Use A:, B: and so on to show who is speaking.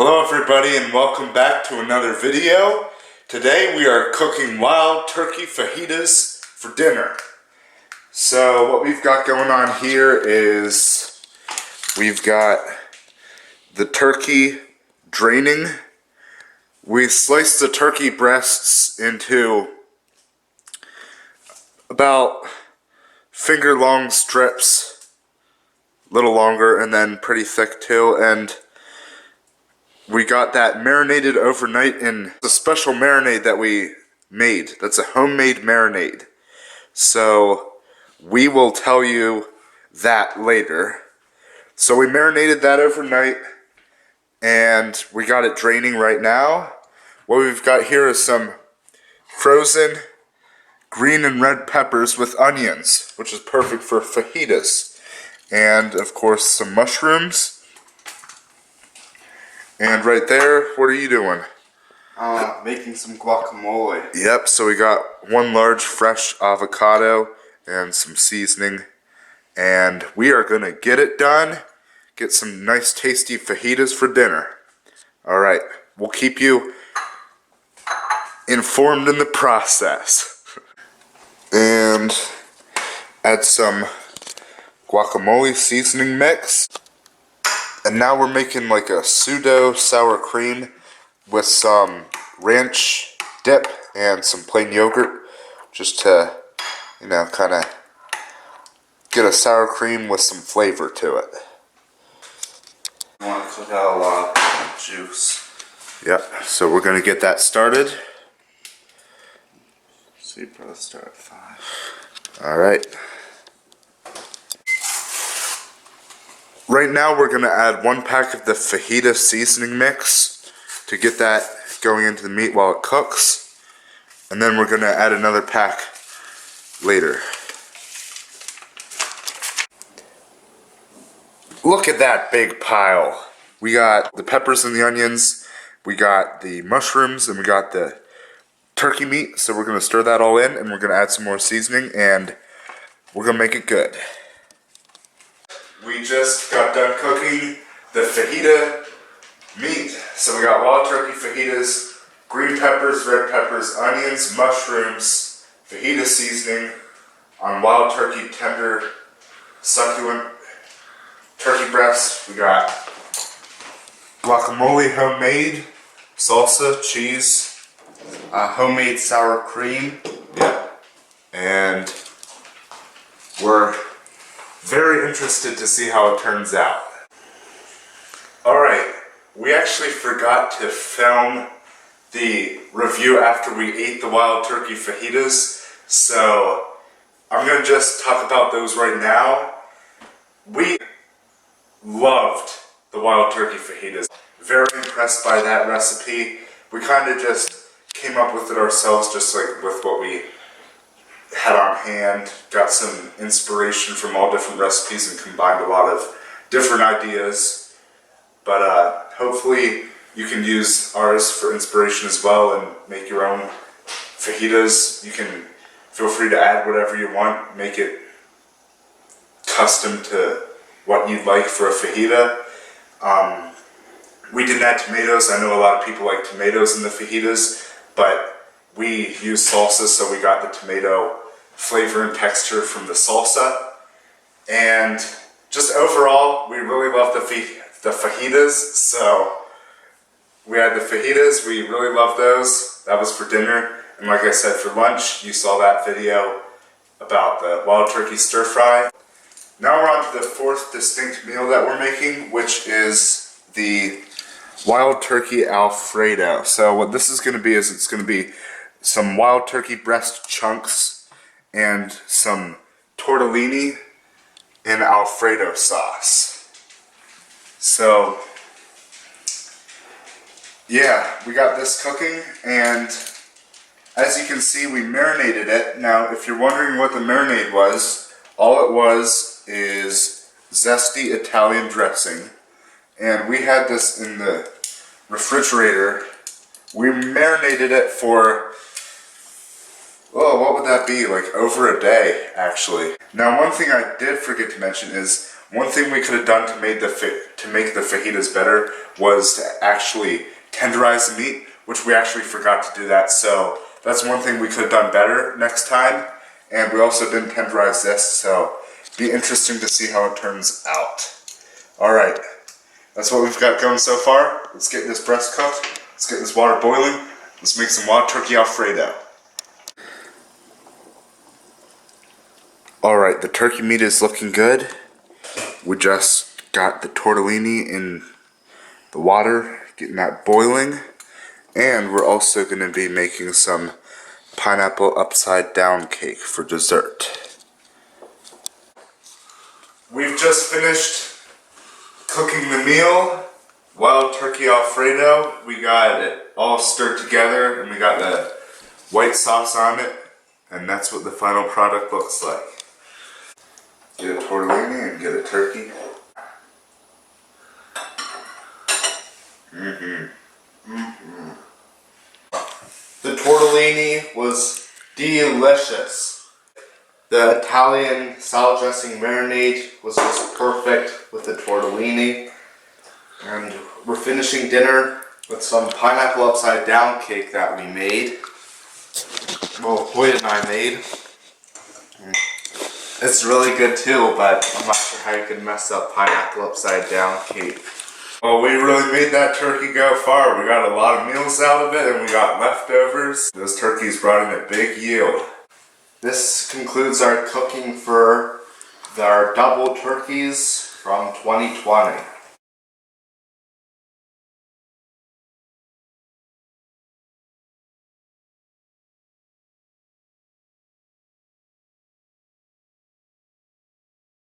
A: Hello everybody and welcome back to another video. Today we are cooking wild turkey fajitas for dinner. So what we've got going on here is we've got the turkey draining. We sliced the turkey breasts into about finger long strips, a little longer and then pretty thick too, and we got that marinated overnight in the special marinade that we made. That's a homemade marinade. So we will tell you that later. So we marinated that overnight and we got it draining right now. What we've got here is some frozen green and red peppers with onions, which is perfect for fajitas. And of course some mushrooms. And right there, what are you doing?
B: Making some guacamole.
A: Yep, so we got one large fresh avocado and some seasoning. And we are going to get it done. Get some nice tasty fajitas for dinner. Alright, we'll keep you informed in the process. And add some guacamole seasoning mix. And now we're making like a pseudo sour cream with some ranch dip and some plain yogurt, just to, you know, kind of get a sour cream with some flavor to it.
B: I want to cook out a lot of juice.
A: Yep, so we're going to get that started.
B: So you probably start at 5.
A: Alright. Right now we're going to add 1 pack of the fajita seasoning mix to get that going into the meat while it cooks. And then we're going to add another pack later. Look at that big pile. We got the peppers and the onions, we got the mushrooms, and we got the turkey meat. So we're going to stir that all in and we're going to add some more seasoning and we're going to make it good. We just got done cooking the fajita meat. So we got wild turkey fajitas, green peppers, red peppers, onions, mushrooms, fajita seasoning on wild turkey tender, succulent turkey breast. We got guacamole homemade, salsa, cheese,
B: Homemade sour cream.
A: yeah, and we're very interested to see how it turns out. Alright, we actually forgot to film the review after we ate the wild turkey fajitas, so I'm going to just talk about those right now. We loved the wild turkey fajitas. Very impressed by that recipe. We kind of just came up with it ourselves, just like with what we had on hand, got some inspiration from all different recipes and combined a lot of different ideas. But hopefully you can use ours for inspiration as well and make your own fajitas. You can feel free to add whatever you want, make it custom to what you'd like for a fajita. We didn't add tomatoes. I know a lot of people like tomatoes in the fajitas, but we used salsa, so we got the tomato flavor and texture from the salsa. And just overall, we really love the fajitas, so we had the fajitas, we really love those. That was for dinner. And like I said, for lunch, you saw that video about the wild turkey stir fry. Now we're on to the 4th distinct meal that we're making, which is the wild turkey Alfredo. So what this is going to be is it's going to be some wild turkey breast chunks and some tortellini in Alfredo sauce. So yeah, we got this cooking, and as you can see, we marinated it. Now if you're wondering what the marinade was, all it was is zesty Italian dressing, and we had this in the refrigerator. We marinated it for, oh, what would that be, like over a day actually. Now one thing I did forget to mention is One thing we could have done to make the fajitas better was to actually tenderize the meat, which we actually forgot to do that. So that's one thing we could have done better next time. And we also didn't tenderize this, so it'll be interesting to see how it turns out. Alright, that's what we've got going so far. Let's get this breast cooked. Let's get this water boiling. Let's make some Wild Turkey Alfredo. Alright, the turkey meat is looking good. We just got the tortellini in the water, getting that boiling. And we're also going to be making some pineapple upside down cake for dessert. We've just finished cooking the meal, Wild Turkey Alfredo. We got it all stirred together and we got the white sauce on it, and that's what the final product looks like. Get a tortellini and get a turkey. The tortellini was delicious. The Italian salad dressing marinade was just perfect with the tortellini. And we're finishing dinner with some pineapple upside down cake that we made. Well, Hoyt and I made. It's really good too, but I'm not sure how you can mess up pineapple upside down cake. Well, we really made that turkey go far. We got a lot of meals out of it and we got leftovers. Those turkeys brought in a big yield. This concludes our cooking for our double turkeys from 2020.